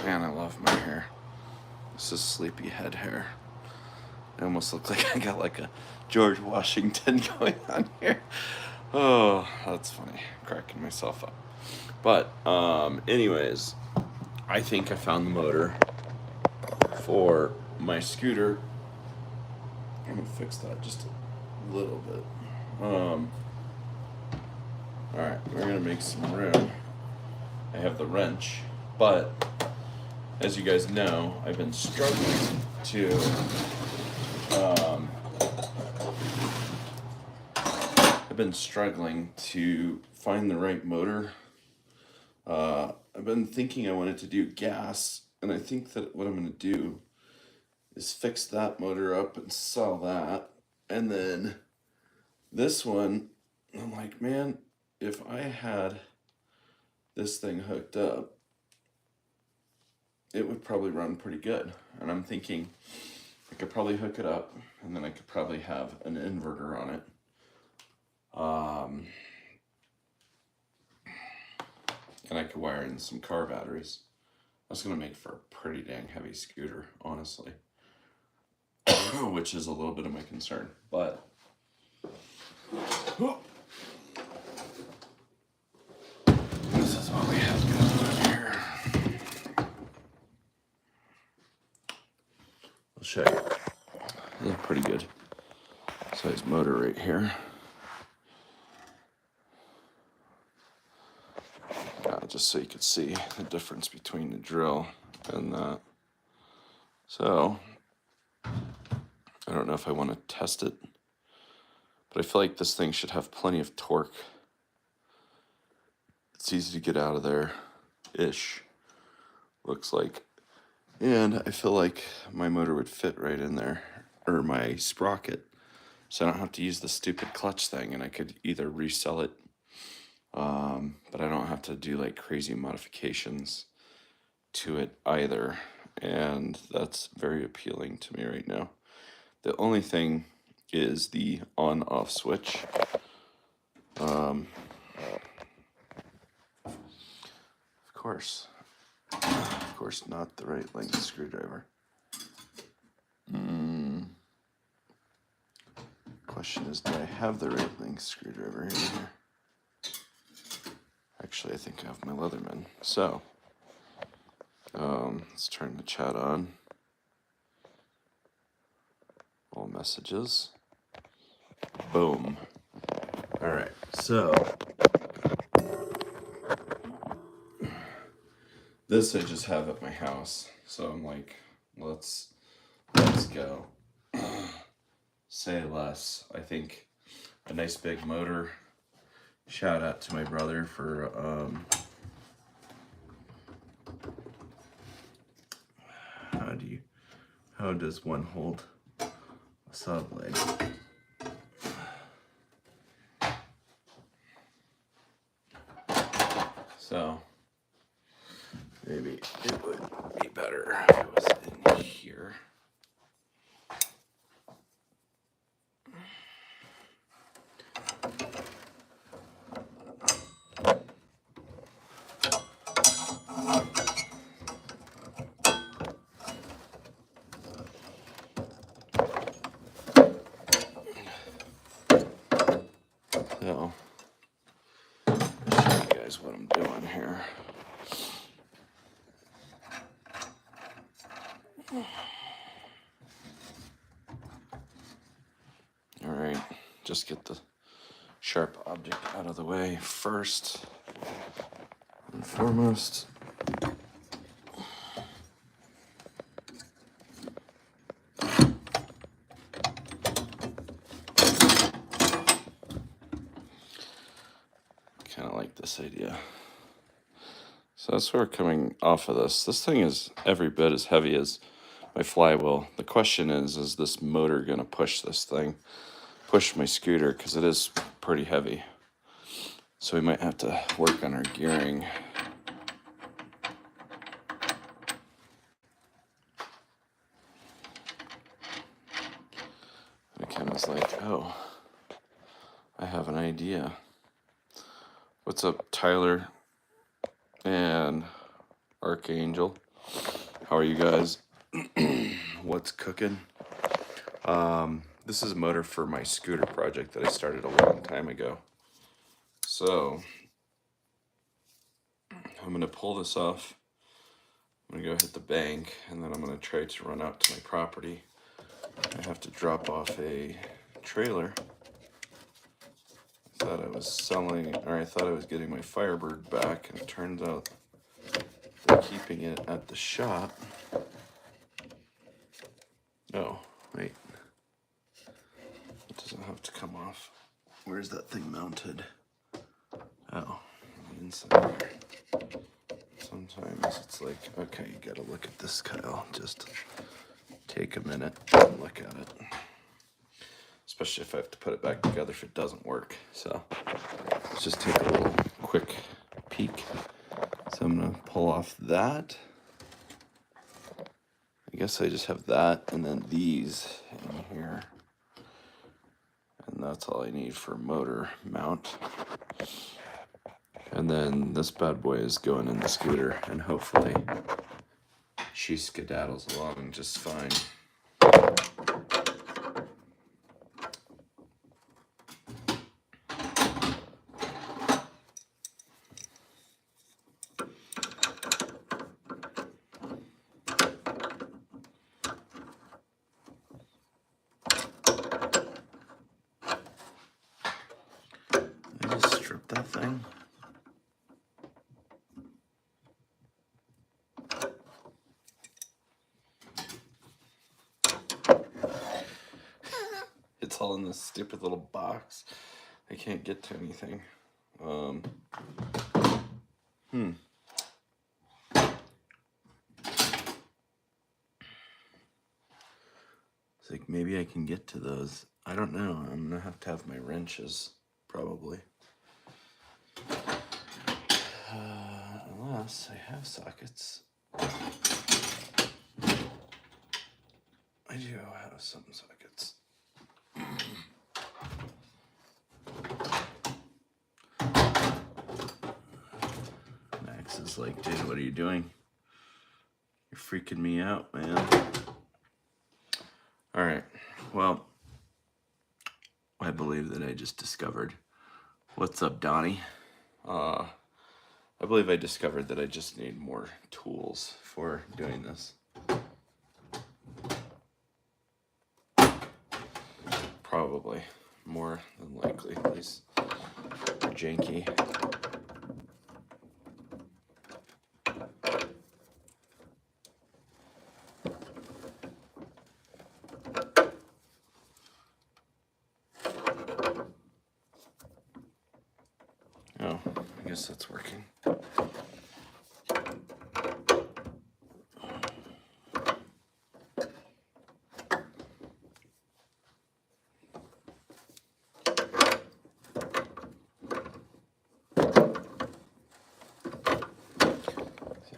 Man, I love my hair. This is sleepyhead hair. I almost look like I got like a George Washington going on here. Oh, that's funny. Cracking myself up. But, anyways, I think I found the motor for my scooter. I'm gonna fix that just a little bit. Alright, we're gonna make some room. I have the wrench, but as you guys know, I've been struggling to find the right motor. I've been thinking I wanted to do gas, and I think that what I'm going to do is fix that motor up and sell that. And then this one, I'm like, man, if I had this thing hooked up, it would probably run pretty good. And I'm thinking I could probably hook it up, and then I could probably have an inverter on it. And I could wire in some car batteries. That's going to make for a pretty dang heavy scooter, honestly. Which is a little bit of my concern. But this is what we have going on here. I'll show you. This is a pretty good size motor right here. Just so you could see the difference between the drill and that. So, I don't know if I want to test it, but I feel like this thing should have plenty of torque. It's easy to get out of there-ish, looks like. And I feel like my motor would fit right in there, or my sprocket, so I don't have to use the stupid clutch thing, and I could either resell it, but I don't have to do like crazy modifications to it either, and that's very appealing to me right now. The only thing is the on-off switch. Of course not the right length screwdriver. Question is, do I have the right length screwdriver in here? Actually, I think I have my Leatherman. So, let's turn the chat on. All messages. Boom. All right, so this I just have at my house. So I'm like, let's go. Say less. I think a nice big motor. Shout out to my brother for how does one hold a saw blade? So maybe it would be better if it was in here. So, I'll show you guys what I'm doing here. All right, just get the sharp object out of the way first and foremost. Kind of like this idea. So that's where we're coming off of this. This thing is every bit as heavy as my flywheel. The question is this motor going to push this thing? Push my scooter, because it is pretty heavy. So we might have to work on our gearing. I kind of was like, oh, I have an idea. What's up, Tyler and Archangel? How are you guys? What's cooking? This is a motor for my scooter project that I started a long time ago. So I'm gonna pull this off. I'm gonna go hit the bank, and then I'm gonna try to run out to my property. I have to drop off a trailer. I thought I was selling, or I thought I was getting my Firebird back, and it turns out they're keeping it at the shop. Oh, wait. It doesn't have to come off. Where's that thing mounted? Oh, on the inside there. Sometimes it's like, okay, you gotta look at this, Kyle. Just take a minute and look at it. Especially if I have to put it back together if it doesn't work. So let's just take a little quick peek. So I'm gonna pull off that. I guess I just have that and then these in here. And that's all I need for motor mount. And then this bad boy is going in the scooter, and hopefully she skedaddles along just fine. I just strip that thing. It's all in this stupid little box. I can't get to anything. It's like maybe I can get to those. I don't know. I'm gonna have to have my wrenches, probably. Unless I have sockets. I do have some sockets. Max is like, dude, what are you doing? You're freaking me out, man. All right, well, I believe that I just discovered. What's up, Donnie? I believe I discovered that I just need more tools for doing this. Probably, more than likely. These are janky. Oh, I guess that's working.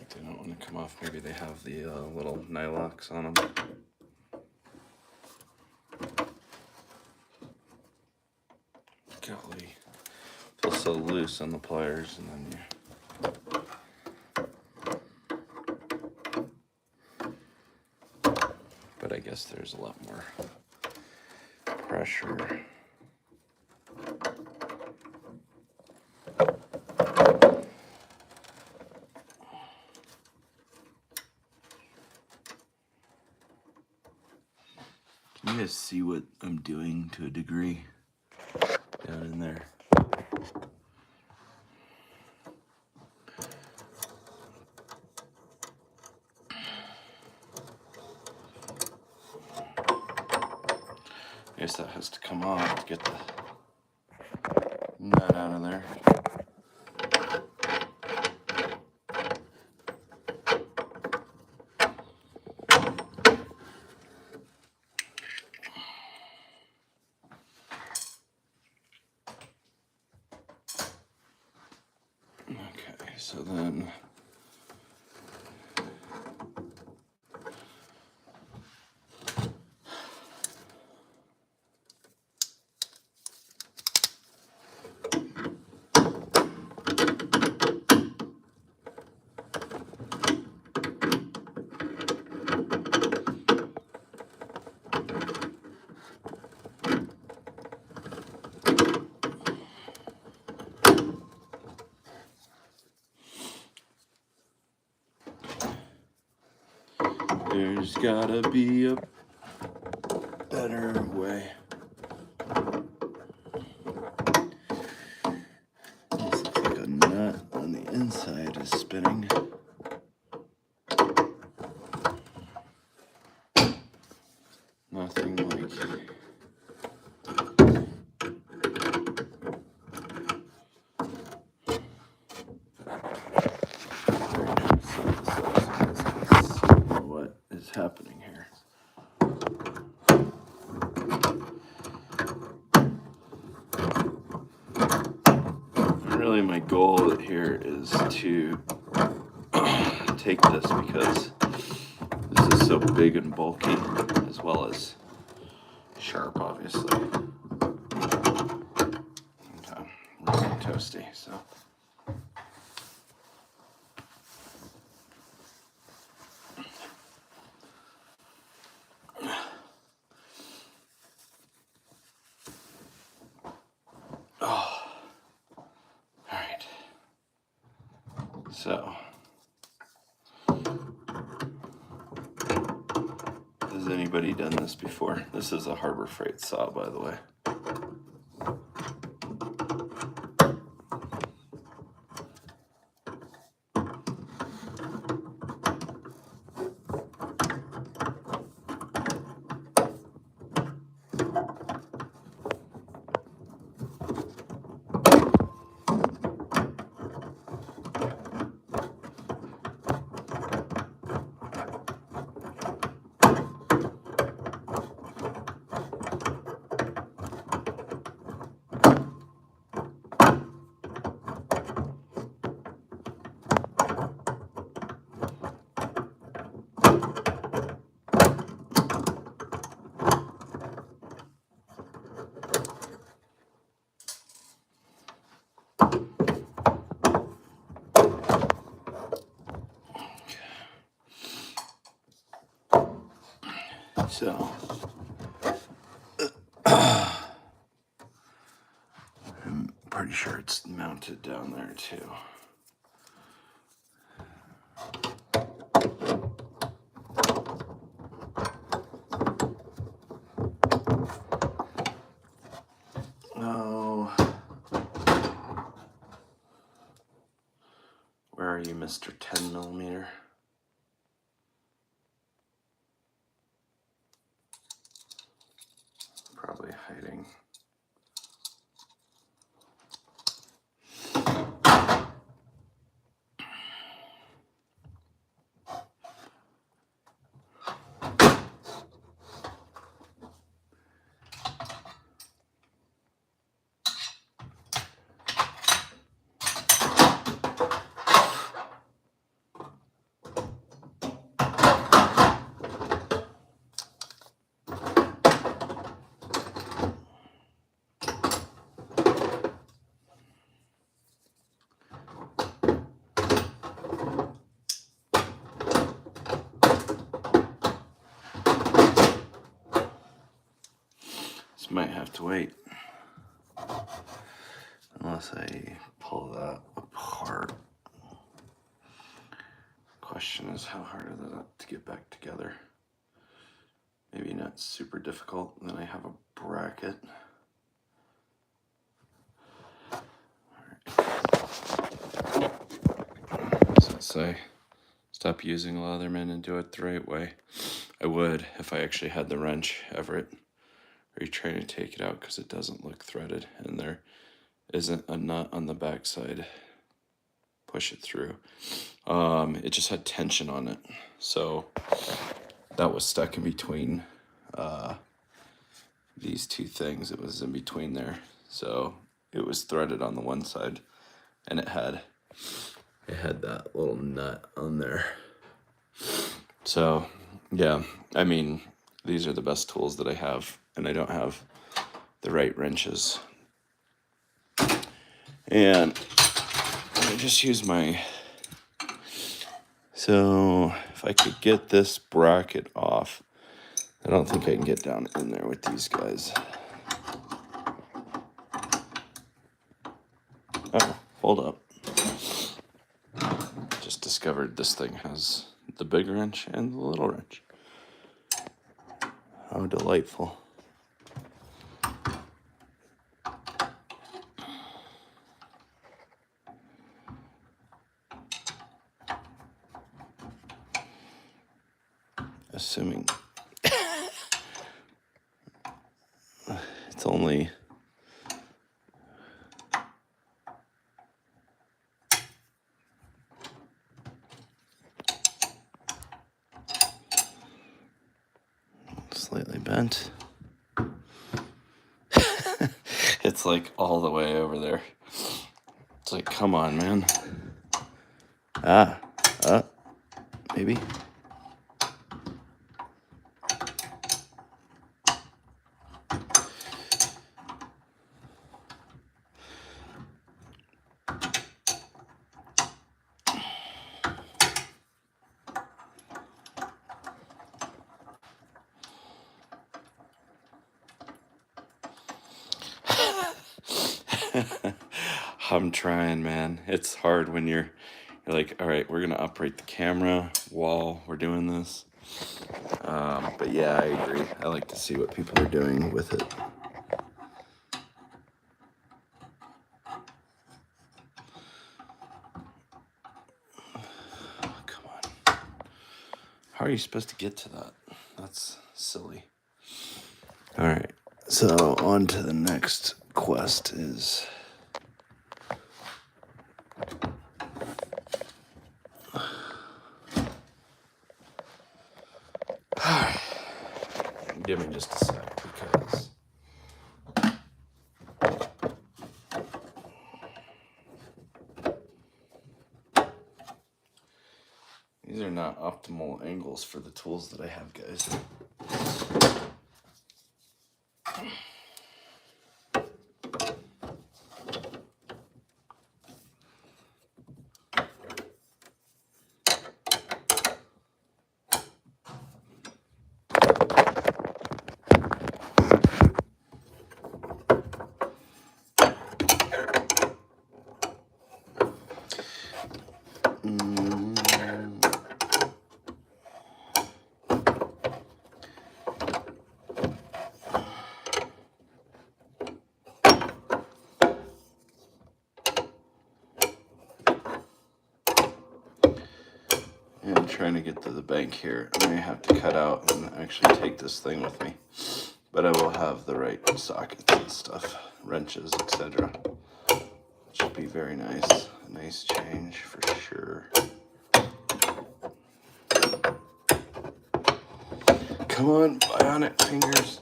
They don't want to come off. Maybe they have the little nylocks on them. Golly, feels so loose on the pliers, and then but I guess there's a lot more pressure. Can you guys see what I'm doing to a degree down in there? I guess that has to come off to get the nut out of there. Okay, so then There's gotta be a better way. This looks like a nut on the inside is spinning. Nothing like what is happening here. Really, my goal here is to take this because this is so big and bulky, as well as sharp, obviously. And, really toasty, so. Oh, all right. So, has anybody done this before? This is a Harbor Freight saw, by the way. So, I'm pretty sure it's mounted down there too. Oh, where are you, Mr. 10 millimeter? Probably hiding. This might have to wait. Unless I pull that apart. Question is, how hard is that to get back together? Maybe not super difficult. And then I have a bracket. Alright. Does it say stop using Leatherman and do it the right way? I would if I actually had the wrench, Everett. Are you trying to take it out because it doesn't look threaded and there isn't a nut on the backside? Push it through. It just had tension on it, so that was stuck in between these two things. It was in between there, so it was threaded on the one side, and it had that little nut on there. So yeah, I mean, these are the best tools that I have, and I don't have the right wrenches, and I just use my. So if I could get this bracket off, I don't think I can get down in there with these guys. Oh, hold up. Just discovered this thing has the big wrench and the little wrench. How delightful. Assuming it's only slightly bent. It's like all the way over there. It's like, come on, man. Maybe. I'm trying, man. It's hard when you're like, all right, we're gonna operate the camera while we're doing this. But yeah, I agree. I like to see what people are doing with it. Come on. How are you supposed to get to that? That's silly. All right, so on to the next quest is... Give me just a sec, because these are not optimal angles for the tools that I have, guys. I'm trying to get to the bank here. I may have to cut out and actually take this thing with me, but I will have the right sockets and stuff, wrenches, etc. Should be very nice. A nice change for sure. Come on, bionic fingers.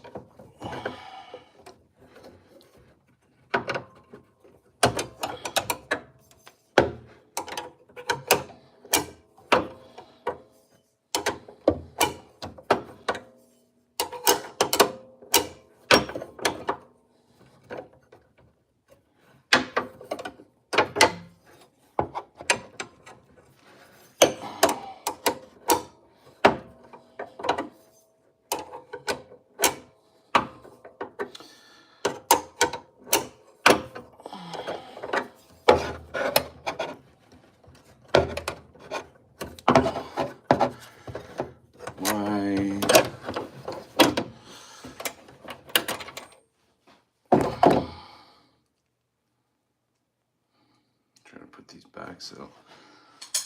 These back so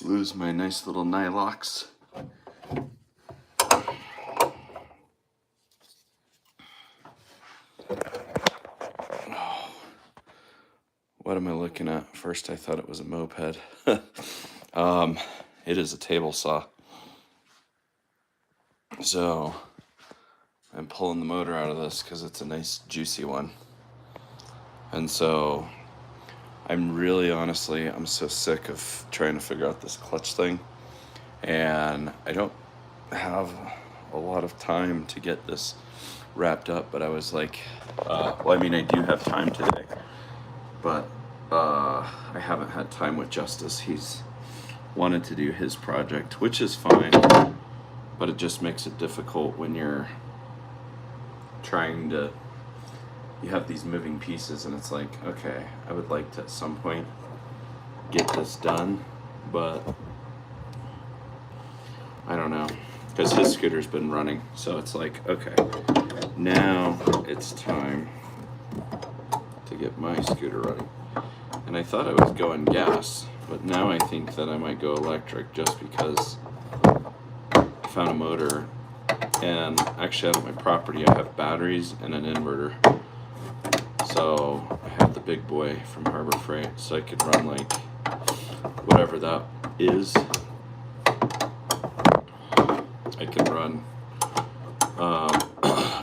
lose my nice little nylocks. Oh, what am I looking at? First I thought it was a moped. It is a table saw. So I'm pulling the motor out of this because it's a nice juicy one. And so I'm really honestly, I'm so sick of trying to figure out this clutch thing, and I don't have a lot of time to get this wrapped up, but I was like, well, I mean, I do have time today, but I haven't had time with Justice. He's wanted to do his project, which is fine, but it just makes it difficult when you're trying to, you have these moving pieces, and it's like, okay, I would like to at some point get this done, but I don't know. because his scooter's been running. So it's like, okay, now it's time to get my scooter running. And I thought I was going gas, but now I think that I might go electric just because I found a motor. And actually, out of my property, I have batteries and an inverter. So I have the big boy from Harbor Freight, so I could run like whatever that is. I can run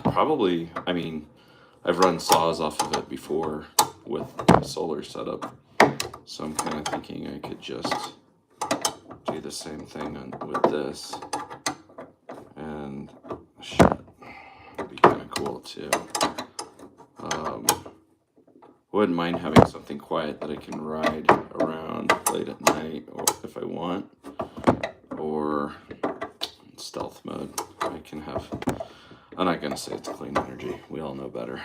probably, I mean, I've run saws off of it before with a solar setup. So I'm kind of thinking I could just do the same thing with this. And shit, it'd be kind of cool too. Wouldn't mind having something quiet that I can ride around late at night, or if I want, or stealth mode. I can have. I'm not gonna say it's clean energy. We all know better.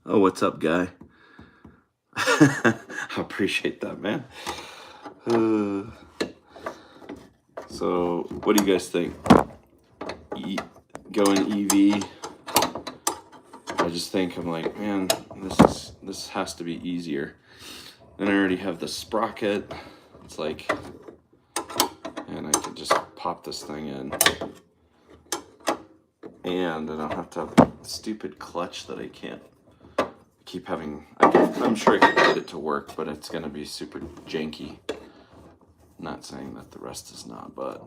Oh, what's up, guy? I appreciate that, man. So, what do you guys think? Going EV? I just think I'm like, man, this has to be easier. Then I already have the sprocket. It's like, and I could just pop this thing in, and I don't have to have a stupid clutch that I can't keep having. I'm sure I could get it to work, but it's gonna be super janky. Not saying that the rest is not, but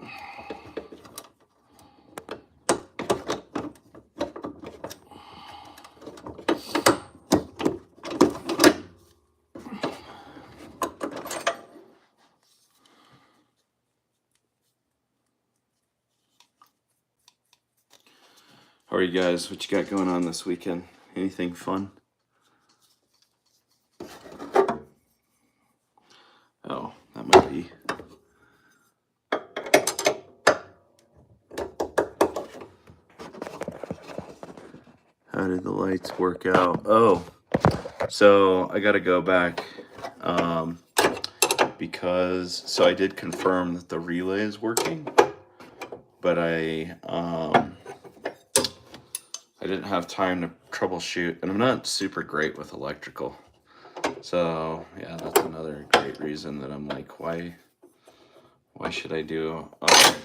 how are you guys? What you got going on this weekend? Anything fun? Oh, that might be. How did the lights work out? Oh, so I got to go back because I did confirm that the relay is working, but I didn't have time to troubleshoot, and I'm not super great with electrical. So yeah, that's another great reason that I'm like, why should I do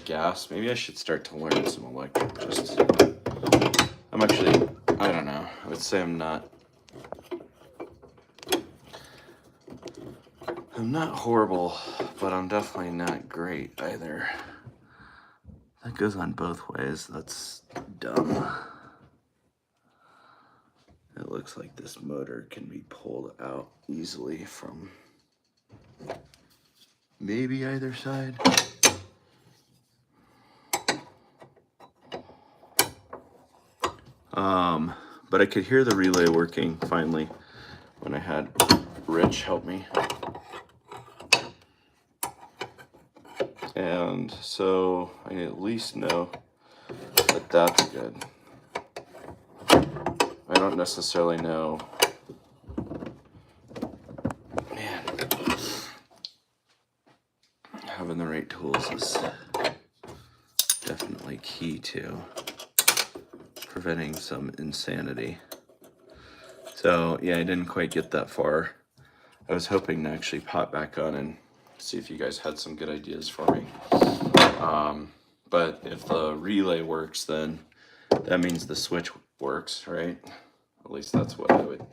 gas? Maybe I should start to learn some electric. I'm actually, I don't know. I would say I'm not horrible, but I'm definitely not great either. That goes on both ways. That's dumb. It looks like this motor can be pulled out easily from maybe either side. But I could hear the relay working finally when I had Rich help me. And so I at least know that that's good. I don't necessarily know. Man, having the right tools is definitely key to preventing some insanity. So yeah, I didn't quite get that far. I was hoping to actually pop back on and see if you guys had some good ideas for me. But if the relay works, then that means the switch works, right? At least that's what I would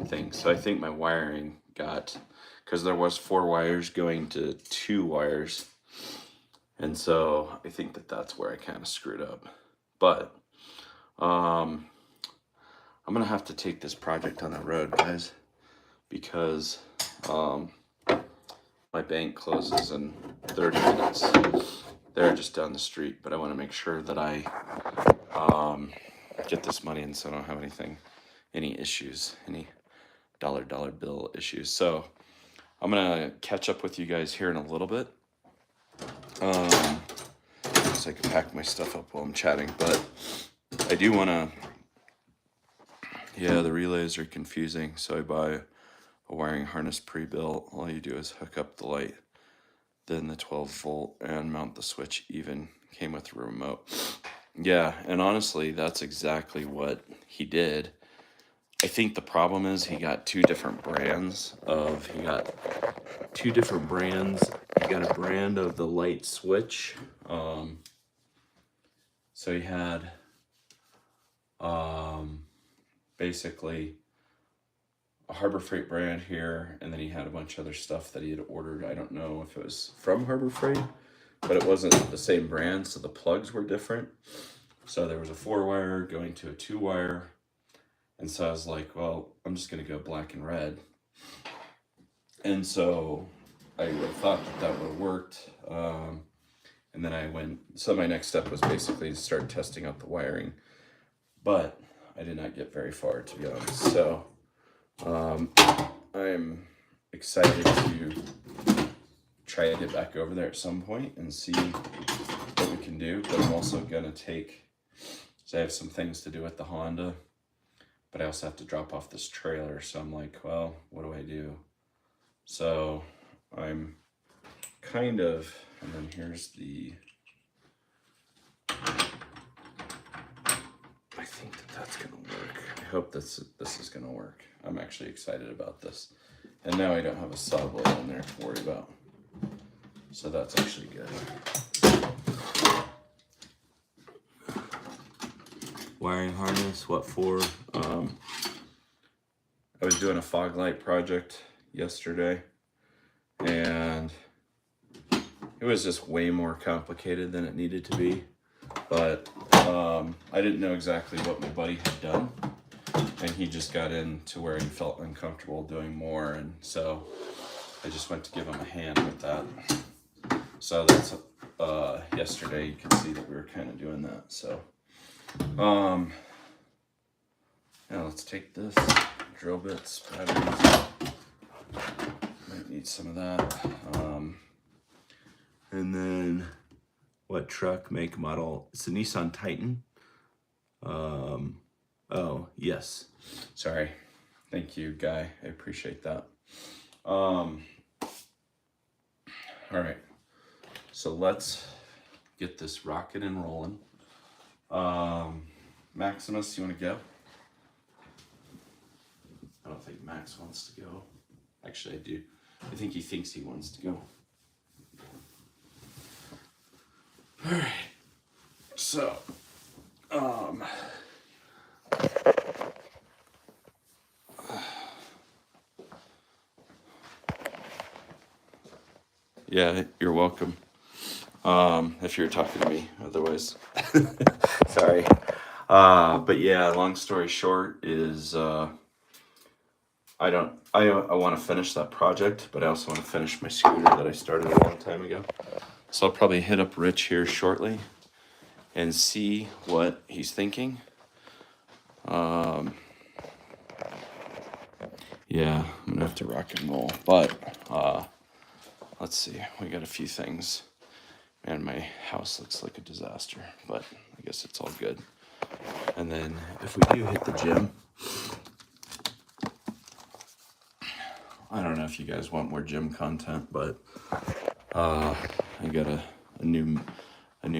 think. So I think my wiring got, because there was 4 wires going to 2 wires. And so I think that that's where I kind of screwed up. But I'm going to have to take this project on the road, guys, because my bank closes in 30 minutes. They're just down the street, but I want to make sure that I get this money in so I don't have any issues, any dollar bill issues. So I'm going to catch up with you guys here in a little bit. So I can pack my stuff up while I'm chatting, but I do want to, yeah, the relays are confusing. So I buy a wiring harness pre-built. All you do is hook up the light, then the 12 volt, and mount the switch. Even came with a remote. Yeah, and honestly, that's exactly what he did. I think the problem is he got two different brands. He got a brand of the light switch. So he had basically a Harbor Freight brand here, and then he had a bunch of other stuff that he had ordered. I don't know if it was from Harbor Freight, but it wasn't the same brand, so the plugs were different. So there was a 4-wire going to a 2-wire, and so I was like, well, I'm just going to go black and red. And so I thought that would have worked. And then so my next step was basically to start testing out the wiring, but I did not get very far, to be honest. So I'm excited to try to get back over there at some point and see what we can do. But I'm also gonna so I have some things to do with the Honda, but I also have to drop off this trailer. So I'm like, well, what do I do? So I'm and then here's I think that's gonna work. I hope this is gonna work. I'm actually excited about this. And now I don't have a saw blade in there to worry about. So that's actually good. Wiring harness, what for? I was doing a fog light project yesterday, and it was just way more complicated than it needed to be. But I didn't know exactly what my buddy had done, and he just got into where he felt uncomfortable doing more, and so I just went to give him a hand with that. So that's yesterday. You can see that we were kind of doing that. So now let's take this drill bits, batteries. Might need some of that. And then what truck, make, model? It's a Nissan Titan. Oh, yes. Sorry. Thank you, Guy. I appreciate that. All right. So let's get this rocket and rolling. Maximus, you want to go? I don't think Max wants to go. Actually, I do. I think he thinks he wants to go. All right. So, yeah, you're welcome. If you're talking to me, otherwise, sorry. But yeah, long story short is, I want to finish that project, but I also want to finish my scooter that I started a long time ago. So I'll probably hit up Rich here shortly and see what he's thinking. Yeah, I'm gonna have to rock and roll, but let's see. We got a few things. Man, my house looks like a disaster, but I guess it's all good. And then if we do hit the gym, I don't know if you guys want more gym content, but I got a new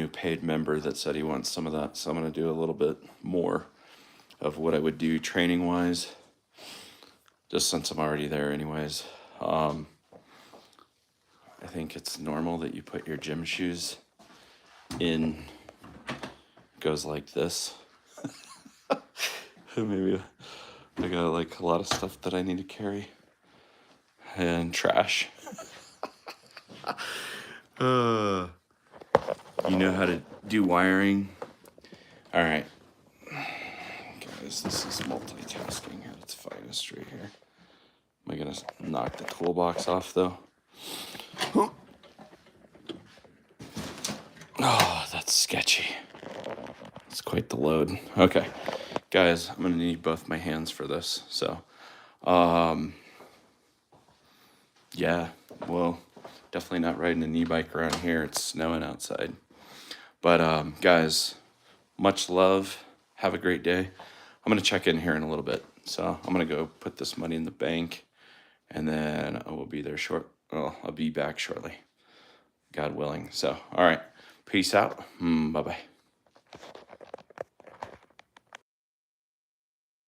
paid member that said he wants some of that, so I'm gonna do a little bit more of what I would do training wise, just since I'm already there anyways. I think it's normal that you put your gym shoes in, goes like this. Maybe I got like a lot of stuff that I need to carry and trash. You know how to do wiring. All right, guys, this is multitasking at its finest right here. Am I gonna knock the toolbox off though? Oh, that's sketchy. It's quite the load. Okay, guys, I'm gonna need both my hands for this. So, yeah, well, definitely not riding an e-bike around here. It's snowing outside. But guys, much love. Have a great day. I'm gonna check in here in a little bit. So I'm gonna go put this money in the bank, and then I will be there I'll be back shortly, God willing. So, all right, peace out. Bye bye.